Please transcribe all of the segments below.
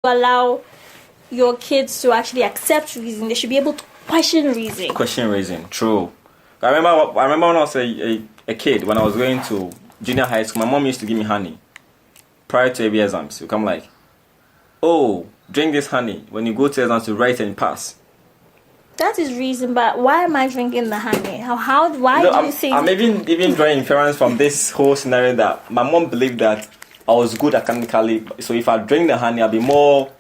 allow your kids to actually accept reason. They should be able to question reason. Question reason, true. I remember when I was a kid, when I was going to junior high school, my mom used to give me honey prior to every exams. So come like, oh, drink this honey. When you go to exams, to write and pass. That is reason, but why am I drinking the honey? Why do you think? I'm even drawing inference from this whole scenario that my mom believed that I was good academically. So if I drink the honey, I'll be more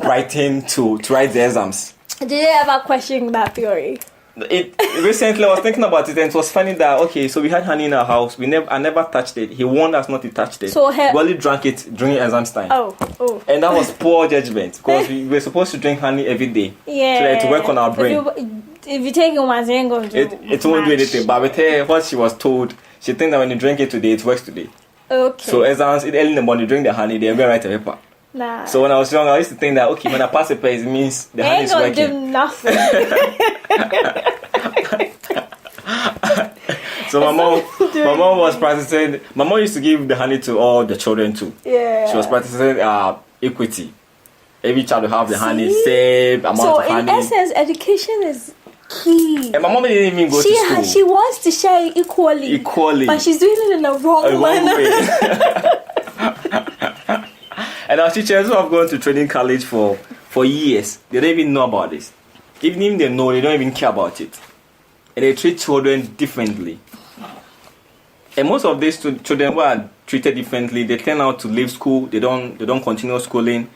brightened to write the exams. Did you ever question that theory? Recently, I was thinking about it, and it was funny that so we had honey in our house. I never touched it. He warned us not to touch it. So we only drank it during exams time. Oh. And that was poor judgment because we were supposed to drink honey every day. Yeah. So that to work on our brain. If you take it once, it ain't going to do it won't do anything. But with her, what she was told, she thinks that when you drink it today, it works today. Okay. So exams, early in the morning, drink the honey, then we write a paper. Nah. So when I was young, I used to think that when I pass a paper, it means the honey is working. Ain't gonna do nothing. So my mom was practicing. My mom used to give the honey to all the children too. Yeah. She was practicing equity. Every child will have the honey, same amount of honey. So in essence, education is key. And my mom didn't even go to school. She wants to share it equally. But she's doing it in the wrong way. And our teachers who have gone to training college for years, they don't even know about this. Even if they know, they don't even care about it. And they treat children differently. And most of these children who are treated differently, they turn out to leave school. They don't continue schooling.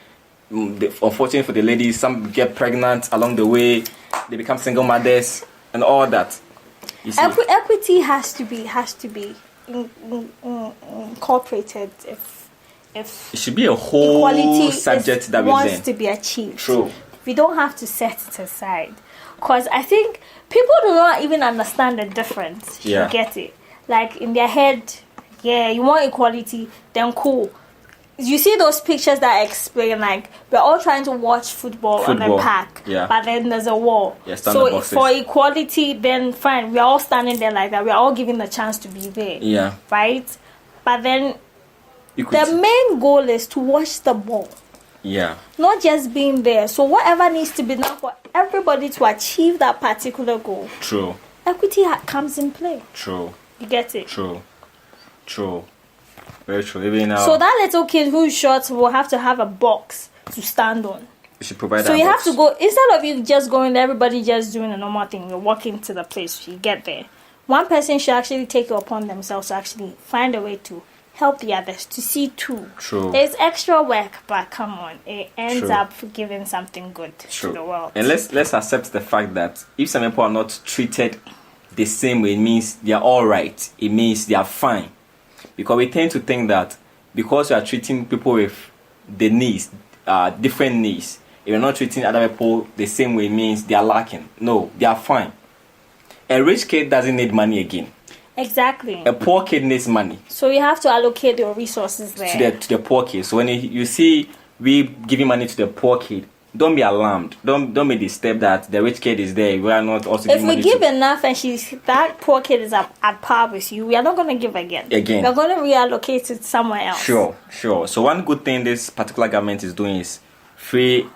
Unfortunately for the ladies, some get pregnant along the way. They become single mothers and all that. You see? Equity has to be incorporated if it should be a whole equality subject that wants to be achieved. True. We don't have to set it aside, because I think people do not even understand the difference. You get it? Like in their head, you want equality, then cool. You see those pictures that explain like we're all trying to watch football on a park, but then there's a wall. So for equality, then fine, we're all standing there like that. We're all given the chance to be there. Yeah. Right? But then equity. The main goal is to watch the ball. Yeah. Not just being there. So whatever needs to be done for everybody to achieve that particular goal. True. Equity comes in play. True. You get it? True. Very true. Even now. So that little kid who's short will have to have a box to stand on. You should provide that. So you box. have to go, instead of you just going there, everybody just doing a normal thing, you're walking to the place, you get there. One person should actually take it upon themselves to actually find a way to help the others, to see too. True. It's extra work, but come on, it ends up giving something good to the world. And let's accept the fact that if some people are not treated the same way, it means they are all right. It means they are fine. Because we tend to think that because you are treating people with the needs, different needs, if you're not treating other people the same way, it means they are lacking. No, they are fine. A rich kid doesn't need money again. Exactly. A poor kid needs money. So you have to allocate your resources there. To the poor kid. So when you see we giving money to the poor kid, don't be alarmed. Don't be disturbed that the rich kid is there. We are not also giving money. If we give enough and that poor kid is at par with you, we are not going to give again. We are going to reallocate it somewhere else. Sure. So one good thing this particular government is doing is free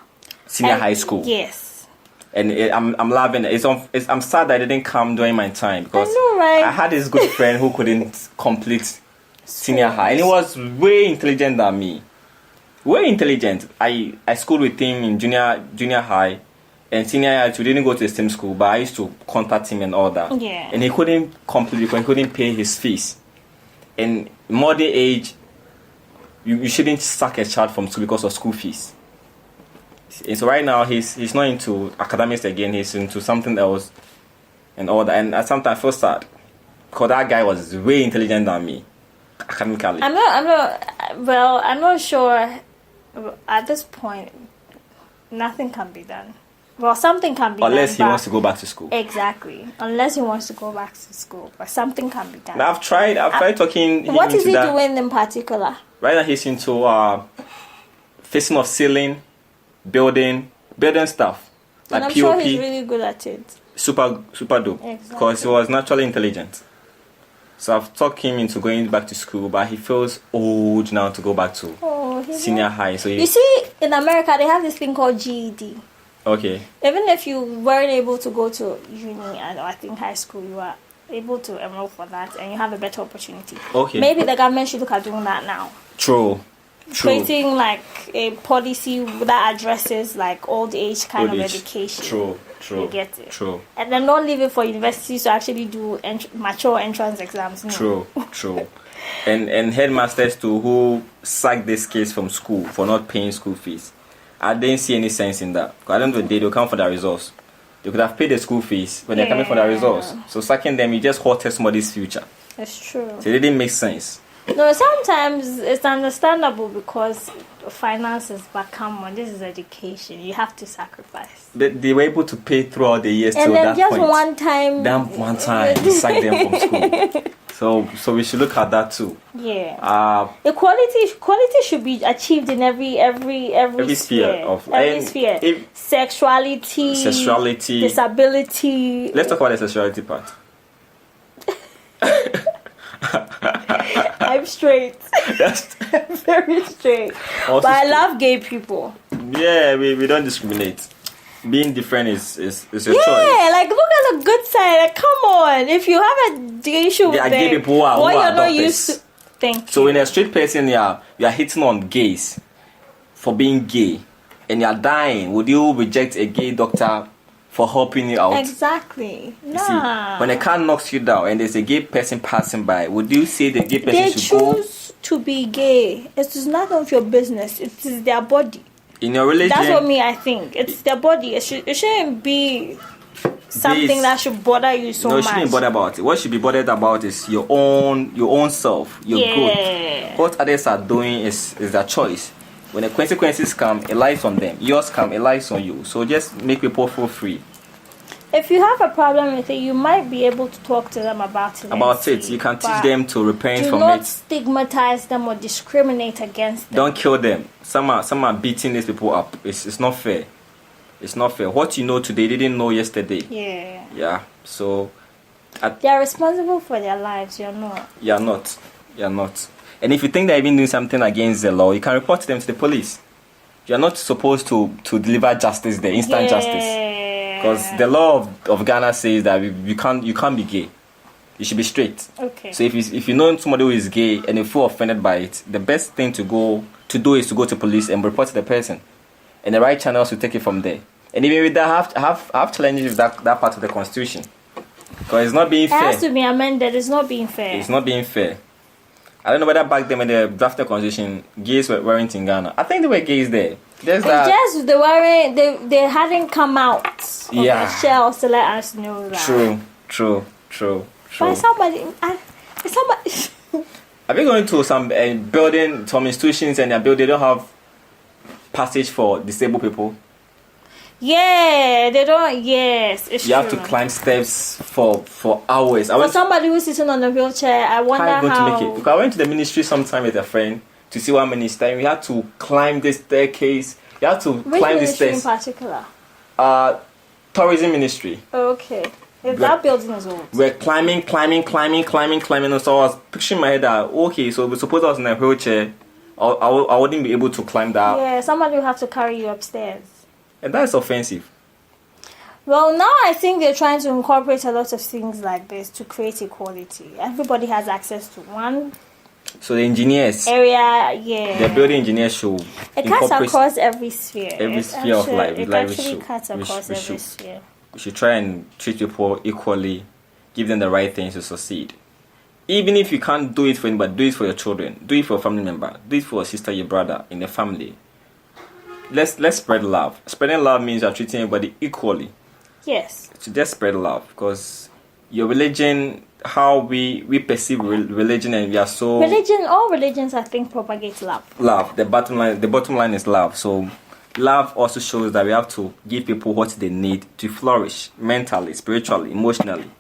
senior high school. Yes. And I'm loving it. I'm sad that it didn't come during my time because I know, right? I had this good friend who couldn't complete senior high, and he was way intelligent than me. Way intelligent. I schooled with him in junior high, and senior high. We didn't go to the same school, but I used to contact him and all that. Yeah. And he couldn't complete because he couldn't pay his fees. And modern age, you shouldn't sack a child from school because of school fees. And so right now he's not into academics again. He's into something else and all that. And sometimes I feel sad because that guy was way intelligent than me academically. I'm not sure. At this point, nothing can be done. Well, something can be done. Unless he wants to go back to school. Exactly. Unless he wants to go back to school. But something can be done. I've tried talking him what is into he that. doing in particular? Right now he's into fixing of ceiling, building stuff. Like and I'm POP. sure he's really good at it. Super dope. Exactly. Because he was naturally intelligent. So I've talked him into going back to school, but he feels old now to go back to. Oh, senior high. So you see, in America, they have this thing called GED. Okay. Even if you weren't able to go to uni and I think high school, you are able to enroll for that and you have a better opportunity. Okay. Maybe the government should look at doing that now. True. Creating like a policy that addresses like old age kind of education. True. You get it. True. And then don't leave it for universities to actually do mature entrance exams. No. True. And headmasters too who sacked this case from school for not paying school fees. I didn't see any sense in that. Because at the end of the day, they'll come for their results. They could have paid the school fees when they're coming for their results. So sacking them, you just halted somebody's future. That's true. So it didn't make sense. No, sometimes it's understandable because finances, but come on, this is education. You have to sacrifice. They were able to pay throughout the years and till then that just point. one time. Then one time, you sacked them from school. So we should look at that too. Yeah. Equality should be achieved in every sphere of every sphere. Sexuality, disability. Let's talk about the sexuality part. I'm straight. Very straight. Also but I love gay people. Yeah, we don't discriminate. Being different is a choice. Yeah, like look at the good side. Like, come on, if you have a issue with gay people who are you're not used to. Thank so you. when a straight person you are hitting on gays for being gay, and you are dying, would you reject a gay doctor for helping you out? Exactly. Nah. See, when a car knocks you down and there's a gay person passing by, would you say the gay person should go? They choose to be gay. It is none of your business. It is their body. In your religion, that's what I think. It's their body. It shouldn't be something that should bother you so much. No, it shouldn't bother about it. What should be bothered about is your own self, your growth. What others are doing is their choice. When the consequences come, it lies on them. Yours come, it lies on you. So just make people feel free. If you have a problem with it, you might be able to talk to them about it. You can teach them to repent from it. Do not stigmatize them or discriminate against them. Don't kill them. Some are beating these people up. It's not fair. It's not fair. What you know today, they didn't know yesterday. Yeah. So they are responsible for their lives. You're not. You're not. And if you think they're even doing something against the law, you can report them to the police. You're not supposed to deliver justice there, instant justice. Because the law of Ghana says that you can't be gay. You should be straight. Okay. So if you know somebody who is gay and you feel offended by it, the best thing to do is to go to police and report to the person. And the right channels will take it from there. And even with that, have challenges with that part of the constitution. Because it's not being fair. It has to be amended. It's not being fair. It's not being fair. I don't know whether back then when they drafted the constitution, gays weren't in Ghana. I think there were gays there. They hadn't come out of the shells to let us know that. True. But somebody. Have you gone to some building, some institutions, and they don't have passage for disabled people? Yeah, they don't. Yes, it's true. You have to climb steps for hours. For somebody who's sitting on a wheelchair, I wonder how. To make it. Because I went to the ministry sometime with a friend to see one minister. We had to climb this staircase. You have to climb the stairs. Which ministry in particular? Tourism ministry. Okay. That building is old. We're climbing. And so I was picturing in my head that, okay, so suppose I was in a wheelchair, I wouldn't be able to climb that. Yeah, somebody will have to carry you upstairs. And that's offensive. Well, now I think they're trying to incorporate a lot of things like this to create equality. Everybody has access to one. So the engineers area, the building engineers should it cuts across every sphere. Every sphere of life. It actually cuts across every sphere. We should try and treat people equally, give them the right things to succeed. Even if you can't do it for anybody, do it for your children, do it for a family member, do it for your sister, your brother, in the family. Let's spread love. Spreading love means you're treating everybody equally. Yes. So just spread love, because your religion, how we perceive religion, and we are so all religions I think propagate love. Love. The bottom line is love. So love also shows that we have to give people what they need to flourish mentally, spiritually, emotionally.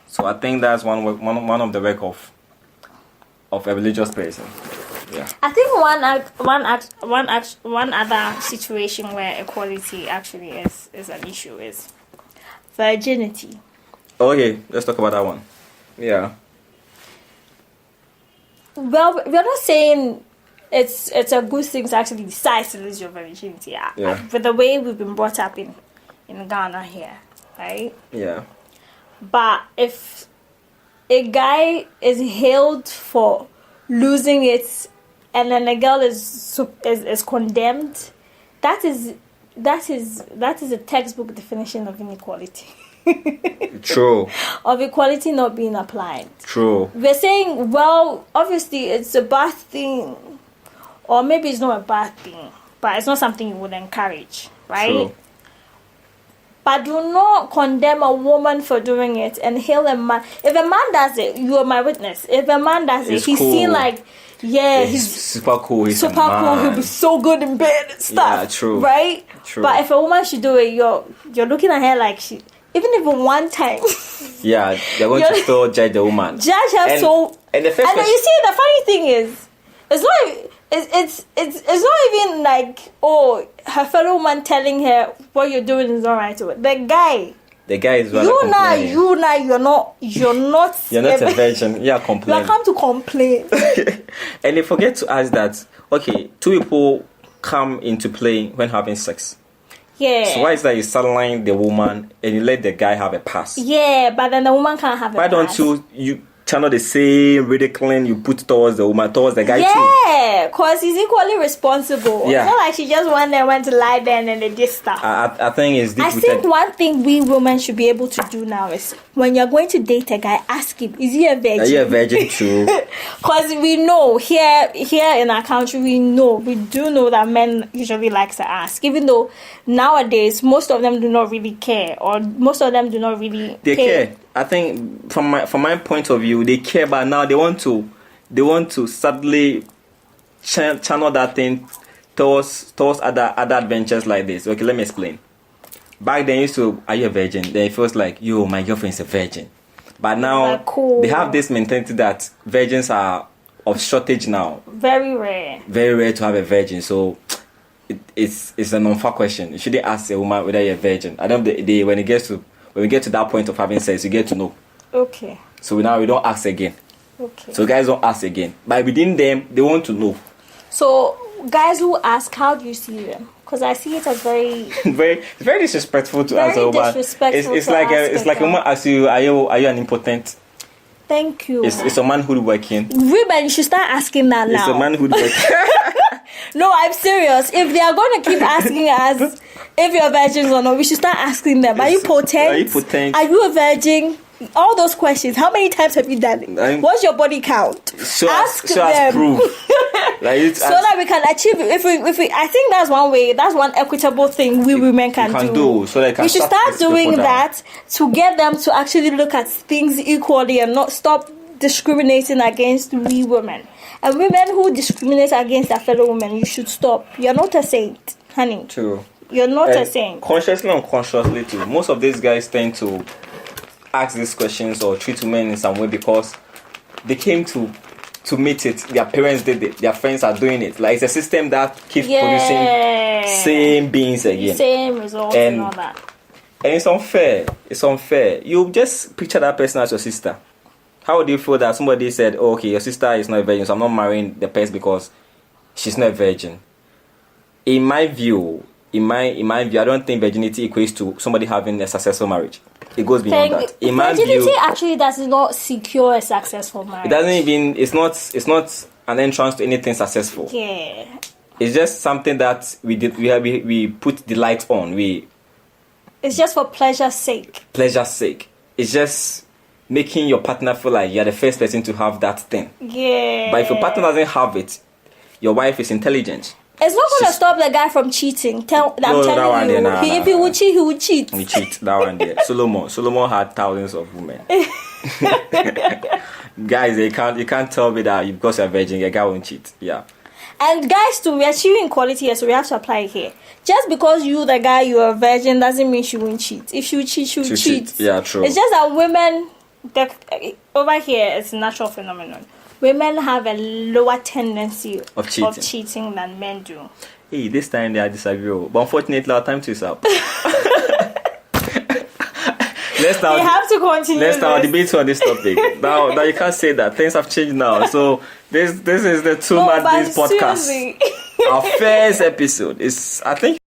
So I think that's one of the work of a religious person. Yeah. I think one other situation where equality actually is an issue is virginity. Okay, let's talk about that one. Yeah. Well, we're not saying it's a good thing to actually decide to lose your virginity. Yeah. With the way we've been brought up in Ghana here, right? Yeah. But if a guy is hailed for losing it, and then a girl is condemned, that is a textbook definition of inequality. True. Of equality not being applied. True. We're saying, well, obviously it's a bad thing, or maybe it's not a bad thing, but it's not something you would encourage, right? True. But do not condemn a woman for doing it and hail a man. If a man does it, you are my witness. If a man does it, he's cool. seen like, he's super cool. He's super cool. He'll be so good in bed and stuff. Yeah, true. Right? True. But if a woman should do it, you're looking at her like she. Even if one time. Yeah, they're going to still judge the woman. Judge her And the first and then you see, the funny thing is, it's not even like, oh, her fellow woman telling her what you're doing is not right to it. The guy is you're not a virgin. Yeah, complain. You come to complain. And they forget to ask that, okay, two people come into play when having sex. Yeah. So why is that you sideline the woman and you let the guy have a pass? Yeah, but then the woman can't have a pass. Why don't you channel the same ridiculing you put towards the woman, towards the guy too? Yeah, because he's equally responsible. Yeah. It's not like she just went to lie there and then they did stuff. I think it's I think one thing we women should be able to do now is when you're going to date a guy, ask him, is he a virgin? Are you a virgin too? Because we know here in our country, we do know that men usually like to ask, even though nowadays most of them do not really care, or most of them do not really they care. I think from my point of view, they care, but now they want to subtly channel that thing towards other adventures like this. Okay, let me explain. Back then, are you a virgin? Then it feels like, yo, my girlfriend is a virgin. But now cool. They have this mentality that virgins are of shortage now. Very rare to have a virgin. So it's an unfair question. You shouldn't ask a woman whether you're a virgin. At the end of the day, when we get to that point of having sex, you get to know. Okay. So now we don't ask again. Okay. So guys don't ask again. But within them, they want to know. So guys who ask, how do you see them? Because I see it as very very disrespectful to ask a woman. It's like a woman asks you, are you an impotent? Thank you. It's a manhood working. Women, you should start asking that now. It's a manhood working. No, I'm serious. If they are going to keep asking us if you're virgins or not, we should start asking them. Are you potent? Are you potent? Are you a virgin? All those questions. How many times have you done it? What's your body count? Ask them. As proof. So that we can achieve it. If we, I think that's one way. That's one equitable thing we women can do. So they can we should start doing that to get them to actually look at things equally and not stop discriminating against we women. And women who discriminate against their fellow women, you should stop. You're not a saint, honey. True. You're not a saint. Consciously or unconsciously too. Most of these guys tend to ask these questions or treat women in some way because they came to meet it. Their parents did it. Their friends are doing it. Like, it's a system that keeps producing same beings again. Same results and all that. And it's unfair. It's unfair. You just picture that person as your sister. How would you feel that somebody said, oh, okay, your sister is not a virgin, so I'm not marrying the person because she's not a virgin? In my view, I don't think virginity equates to somebody having a successful marriage. It goes beyond that. In my view, virginity actually does not secure a successful marriage. It doesn't even. It's not an entrance to anything successful. Yeah. It's just something that we put the light on. It's just for pleasure's sake. Pleasure's sake. It's just making your partner feel like you're the first person to have that thing. Yeah. But if your partner doesn't have it, your wife is intelligent. It's not going to stop the guy from cheating. I'm telling you. If he would cheat, he would cheat. We cheat. That one there. Solomon had thousands of women. Guys, you can't tell me that because you're a virgin, a guy won't cheat. Yeah. And guys too, we are achieving equality here, so we have to apply it here. Just because you the guy, you're a virgin, doesn't mean she won't cheat. If she would cheat, she would cheat. Yeah, true. It's just that women, over here, it's a natural phenomenon. Women have a lower tendency of cheating than men do. Hey, this time they are disagreeable. But unfortunately, our time is up. Next time, we have to continue. Next time, debate on this topic. Now you can't say that. Things have changed now. So this is the Two Mad Days podcast. Seriously. Our first episode is, I think.